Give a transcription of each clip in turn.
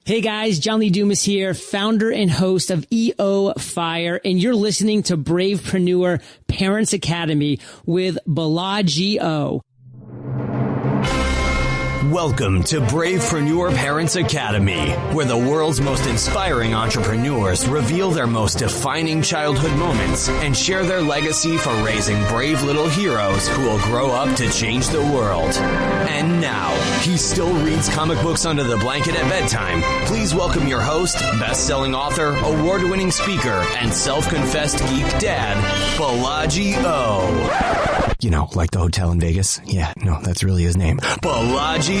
Hey guys, Lee Dumas here, founder and host of EOFire, and you're listening to Bravepreneur Parents Academy with ldquo. Welcome to Bravepreneur Parents Academy, where the world's most inspiring entrepreneurs reveal their most defining childhood moments and share their legacy for raising brave little heroes who will grow up to change the world. And now, he still reads comic books under the blanket at bedtime. Please welcome your host, best-selling author, award-winning speaker, and self-confessed geek dad, ldquo. You know, like the hotel in Vegas? Yeah, no, that's really his name. ldquo.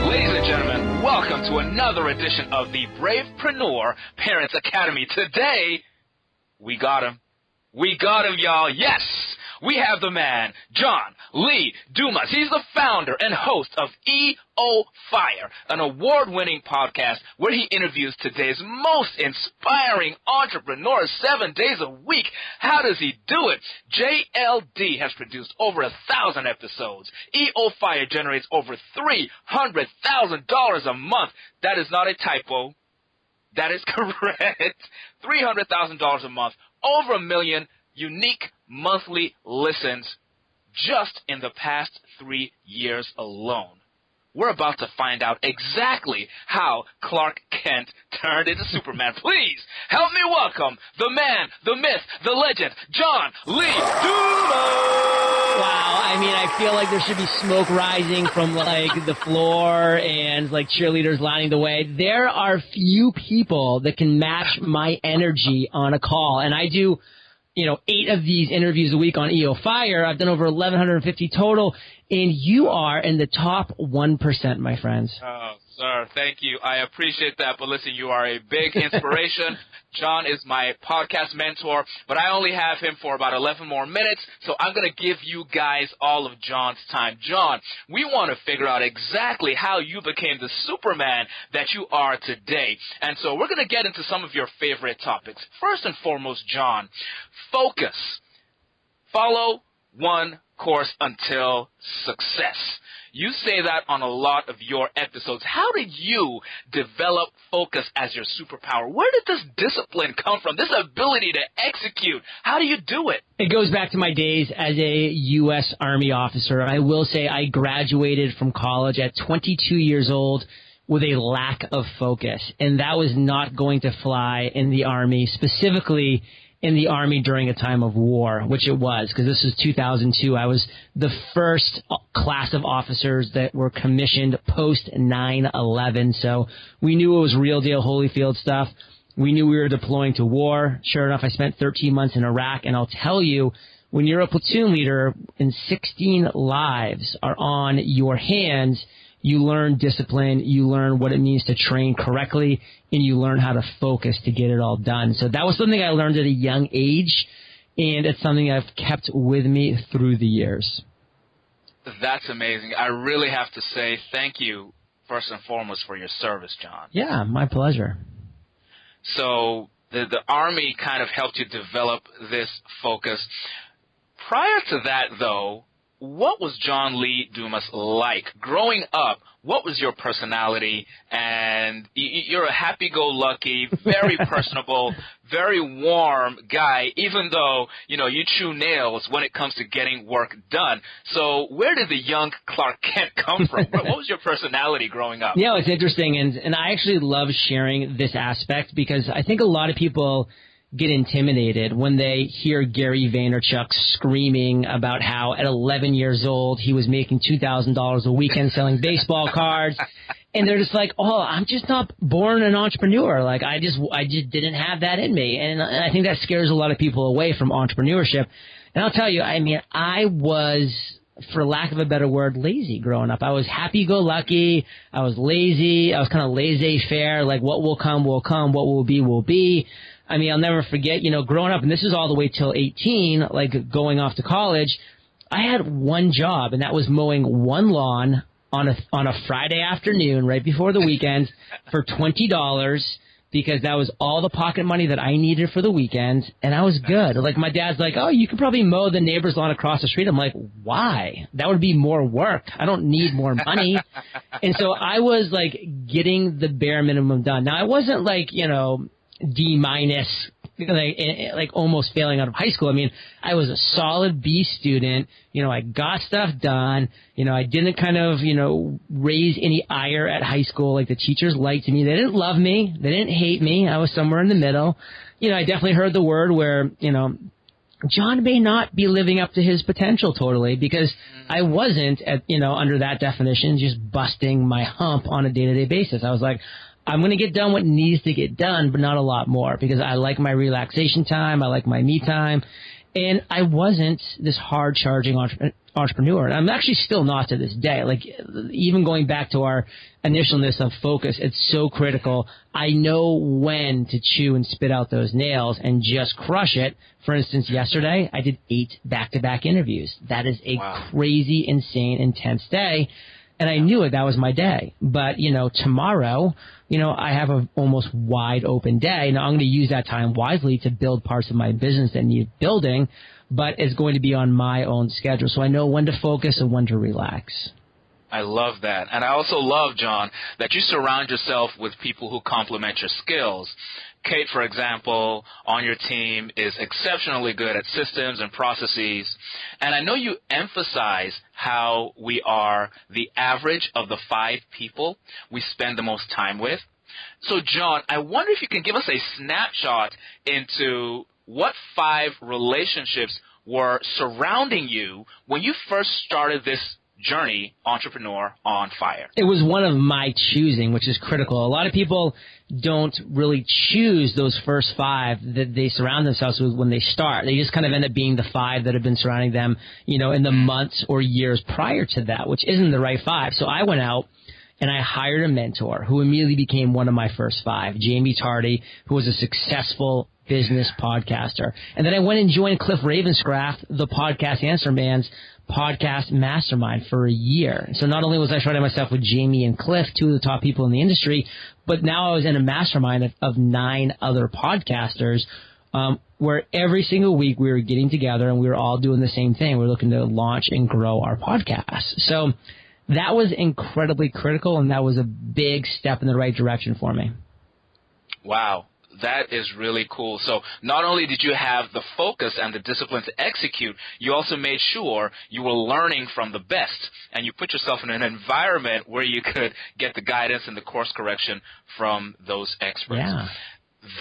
Ladies and gentlemen, welcome to another edition of the Bravepreneur Parents Academy. Today, we got him. We got him, y'all. Yes! We have the man, John Lee Dumas. He's the founder and host of EOFire, an award-winning podcast where he interviews today's most inspiring entrepreneurs 7 days a week. How does he do it? JLD has produced over 1,000 episodes. EOFire generates over $300,000 a month. That is not a typo. That is correct. $300,000 a month. Over 1 million unique monthly listens just in the past 3 years alone. We're about to find out exactly how Clark Kent turned into Superman. Please help me welcome the man, the myth, the legend, John Lee Dumas. Wow, I mean, I feel like there should be smoke rising from like the floor and like cheerleaders lining the way. There are few people that can match my energy on a call, and I do 8 of these interviews a week on EOFire. I've done over 1,150 total, and you are in the top 1%, my friends. Oh, sir, thank you. I appreciate that. But listen, you are a big inspiration. John is my podcast mentor, but I only have him for about 11 more minutes, so I'm going to give you guys all of John's time. John, we want to figure out exactly how you became the Superman that you are today. And so we're going to get into some of your favorite topics. First and foremost, John, focus. Follow one course until success. You say that on a lot of your episodes. How did you develop focus as your superpower? Where did this discipline come from, this ability to execute? How do you do it? It goes back to my days as a U.S. Army officer. I will say I graduated from college at 22 years old with a lack of focus, and that was not going to fly in the Army, specifically in the Army during a time of war, which it was, because this was 2002. I was the first class of officers that were commissioned post 9/11, so we knew it was real deal Holyfield stuff. We knew we were deploying to war. Sure enough, I spent 13 months in Iraq, and I'll tell you, when you're a platoon leader and 16 lives are on your hands, you learn discipline, you learn what it means to train correctly, and you learn how to focus to get it all done. So that was something I learned at a young age, and it's something I've kept with me through the years. That's amazing. I really have to say thank you, first and foremost, for your service, John. Yeah, my pleasure. So the Army kind of helped you develop this focus. Prior to that, though, what was John Lee Dumas like growing up? What was your personality? And you're a happy-go-lucky, very personable, very warm guy, even though, you chew nails when it comes to getting work done. So where did the young Clark Kent come from? What was your personality growing up? Yeah, it's interesting, and I actually love sharing this aspect because I think a lot of people get intimidated when they hear Gary Vaynerchuk screaming about how at 11 years old he was making $2,000 a weekend selling baseball cards, and they're just like, "Oh, I'm just not born an entrepreneur. Like I just didn't have that in me," and I think that scares a lot of people away from entrepreneurship. And I'll tell you, I mean, I was, for lack of a better word, lazy growing up. I was happy-go-lucky. I was lazy. I was kind of laissez-faire, like what will come, what will be, will be. I mean, I'll never forget, growing up, and this is all the way till 18, like going off to college, I had one job, and that was mowing one lawn on a Friday afternoon right before the weekend for $20 because that was all the pocket money that I needed for the weekend, and I was good. Like, my dad's like, oh, you can probably mow the neighbor's lawn across the street. I'm like, why? That would be more work. I don't need more money. And so I was, like, getting the bare minimum done. Now, I wasn't like, D-, like almost failing out of high school. I mean, I was a solid B student. I got stuff done. I didn't kind of, raise any ire at high school. Like, the teachers liked me. They didn't love me. They didn't hate me. I was somewhere in the middle. I definitely heard the word where, John may not be living up to his potential totally, because I wasn't under that definition, just busting my hump on a day-to-day basis. I was like, I'm going to get done what needs to get done, but not a lot more, because I like my relaxation time. I like my me time. And I wasn't this hard-charging entrepreneur. And I'm actually still not to this day. Like, even going back to our initialness of focus, it's so critical. I know when to chew and spit out those nails and just crush it. For instance, yesterday, I did 8 back-to-back interviews. That is a crazy, insane, intense day. And I knew it. That was my day. But, tomorrow, I have a almost wide open day. Now, I'm going to use that time wisely to build parts of my business that need building, but it's going to be on my own schedule. So I know when to focus and when to relax. I love that. And I also love, John, that you surround yourself with people who complement your skills. Kate, for example, on your team is exceptionally good at systems and processes. And I know you emphasize how we are the average of the 5 people we spend the most time with. So, John, I wonder if you can give us a snapshot into what 5 relationships were surrounding you when you first started this journey, Entrepreneur on Fire. It was one of my choosing, which is critical. A lot of people don't really choose those first 5 that they surround themselves with when they start. They just kind of end up being the 5 that have been surrounding them, in the months or years prior to that, which isn't the right 5. So I went out and I hired a mentor who immediately became one of my first 5, Jamie Tardy, who was a successful business podcaster. And then I went and joined Cliff Ravenscraft, the Podcast Answer Man's podcast mastermind, for a year. So not only was I surrounding myself with Jamie and Cliff, 2 of the top people in the industry, but now I was in a mastermind of 9 other podcasters, where every single week we were getting together and we were all doing the same thing. We were looking to launch and grow our podcast. So that was incredibly critical, and that was a big step in the right direction for me. Wow. That is really cool. So not only did you have the focus and the discipline to execute, you also made sure you were learning from the best, and you put yourself in an environment where you could get the guidance and the course correction from those experts. Yeah.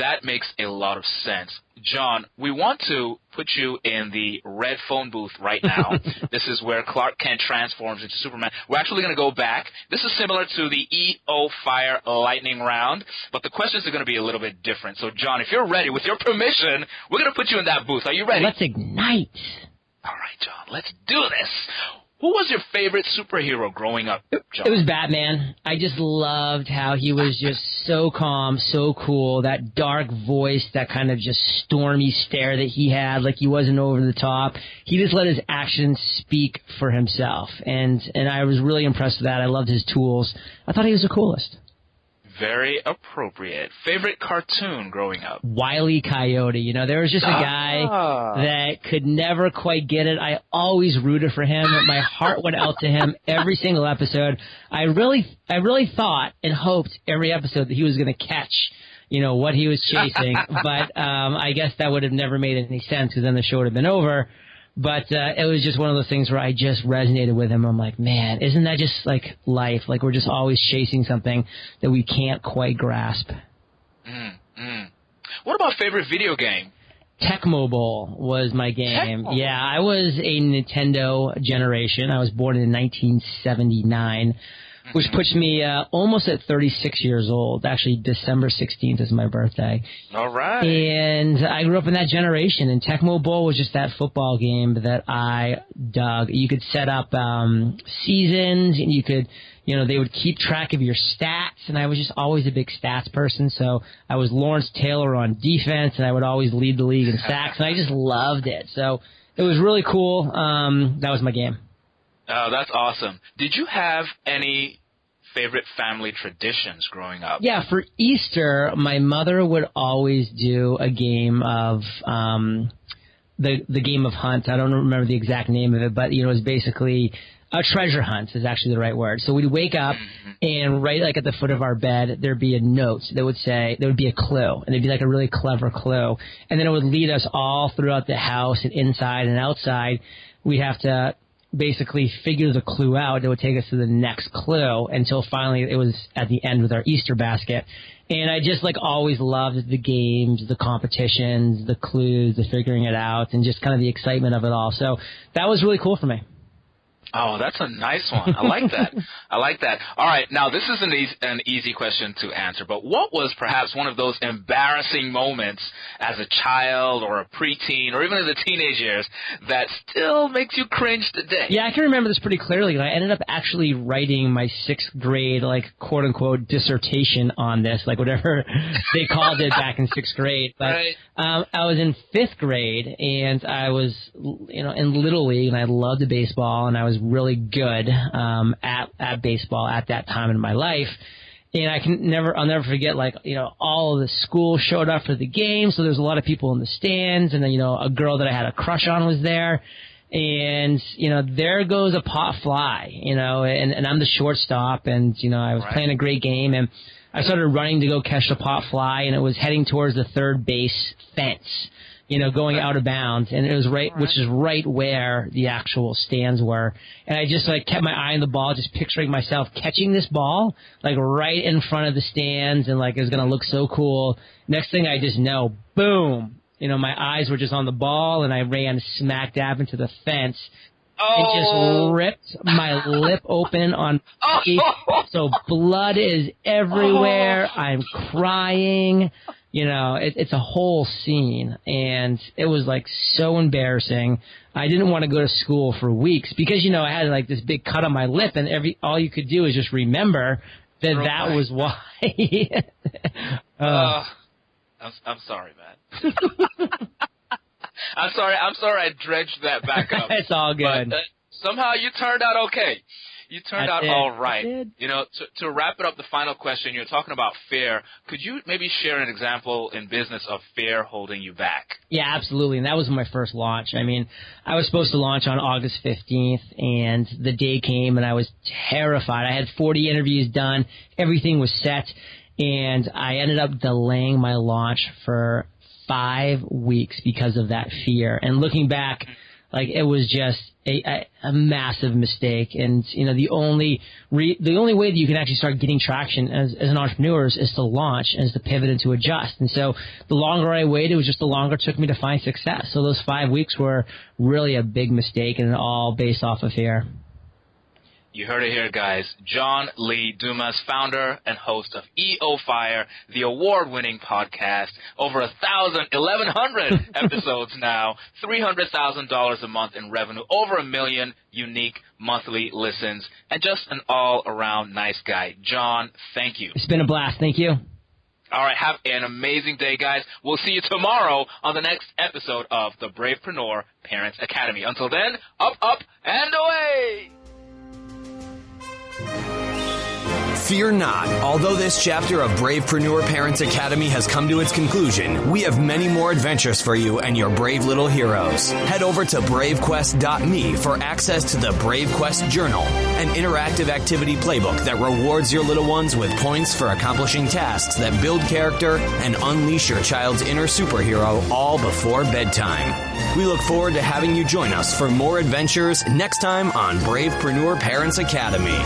That makes a lot of sense. John, we want to put you in the red phone booth right now. This is where Clark Kent transforms into Superman. We're actually going to go back. This is similar to the EOFire lightning round, but the questions are going to be a little bit different. So, John, if you're ready, with your permission, we're going to put you in that booth. Are you ready? Let's ignite. All right, John, let's do this. Who was your favorite superhero growing up, John? It was Batman. I just loved how he was just so calm, so cool, that dark voice, that kind of just stormy stare that he had, like he wasn't over the top. He just let his actions speak for himself, and I was really impressed with that. I loved his tools. I thought he was the coolest. Very appropriate. Favorite cartoon growing up? Wile E. Coyote. There was just a guy that could never quite get it. I always rooted for him. My heart went out to him every single episode. I really thought and hoped every episode that he was going to catch, what he was chasing. But I guess that would have never made any sense, because then the show would have been over. But it was just one of those things where I just resonated with him. I'm like, man, isn't that just like life? Like, we're just always chasing something that we can't quite grasp. What about favorite video game? Tecmo Bowl was my game. Tecmo? Yeah, I was a Nintendo generation. I was born in 1979. Which puts me almost at 36 years old. Actually, December 16th is my birthday. All right. And I grew up in that generation, and Tecmo Bowl was just that football game that I dug. You could set up seasons, and you could, they would keep track of your stats, and I was just always a big stats person. So I was Lawrence Taylor on defense, and I would always lead the league in sacks, and I just loved it. So it was really cool. That was my game. Oh, that's awesome. Did you have any favorite family traditions growing up? Yeah, for Easter, my mother would always do a game of the game of hunt. I don't remember the exact name of it, but it was basically a treasure hunt is actually the right word. So we'd wake up and right like at the foot of our bed, there'd be a note that would say, there would be a clue, and it'd be like a really clever clue. And then it would lead us all throughout the house and inside and outside. We'd have to basically figure the clue out. It would take us to the next clue until finally it was at the end with our Easter basket. And I just like always loved the games, the competitions, the clues, the figuring it out, and just kind of the excitement of it all. So that was really cool for me. Oh, that's a nice one. I like that. I like that. All right. Now, this is an easy question to answer, but what was perhaps one of those embarrassing moments as a child or a preteen or even as a teenage years that still makes you cringe today? Yeah, I can remember this pretty clearly. I ended up actually writing my 6th grade, like, quote-unquote, dissertation on this, like whatever they called it back in 6th grade. But right. I was in 5th grade, and I was, in Little League, and I loved the baseball, and I was really good at baseball at that time in my life. And I'll never forget, all of the school showed up for the game, so there's a lot of people in the stands, and then, a girl that I had a crush on was there. And, there goes a pop fly, and I'm the shortstop, and, I was playing a great game, and I started running to go catch the pop fly, and it was heading towards the third base fence, going out of bounds, and it was which is right where the actual stands were. And I just kept my eye on the ball, just picturing myself catching this ball, right in front of the stands, and it was going to look so cool. Next thing I just know, boom, my eyes were just on the ball, and I ran smack dab into the fence. Oh. It just ripped my lip open on me. So blood is everywhere. I'm crying. It's a whole scene, and it was so embarrassing. I didn't want to go to school for weeks because I had this big cut on my lip, and all you could do is just remember that was why. I'm sorry, man. I'm sorry I dredged that back up. It's all good. But, somehow you turned out okay. You turned out all right. To wrap it up, the final question, you're talking about fear. Could you maybe share an example in business of fear holding you back? Yeah, absolutely. And that was my first launch. I mean, I was supposed to launch on August 15th, and the day came, and I was terrified. I had 40 interviews done. Everything was set, and I ended up delaying my launch for 5 weeks because of that fear. And looking back, it was just a massive mistake. And, the only way that you can actually start getting traction as an entrepreneur is to launch and is to pivot and to adjust. And so the longer I waited, it was just the longer it took me to find success. So those 5 weeks were really a big mistake, and all based off of fear. You heard it here, guys. John Lee Dumas, founder and host of EOFire, the award-winning podcast. Over 1,100 episodes now, $300,000 a month in revenue, over 1 million unique monthly listens, and just an all-around nice guy. John, thank you. It's been a blast. Thank you. All right, have an amazing day, guys. We'll see you tomorrow on the next episode of the Bravepreneur Parents Academy. Until then, up, up, and away! Fear not. Although this chapter of Bravepreneur Parents Academy has come to its conclusion, we have many more adventures for you and your brave little heroes. Head over to bravequest.me for access to the Brave Quest Journal, an interactive activity playbook that rewards your little ones with points for accomplishing tasks that build character and unleash your child's inner superhero all before bedtime. We look forward to having you join us for more adventures next time on Bravepreneur Parents Academy.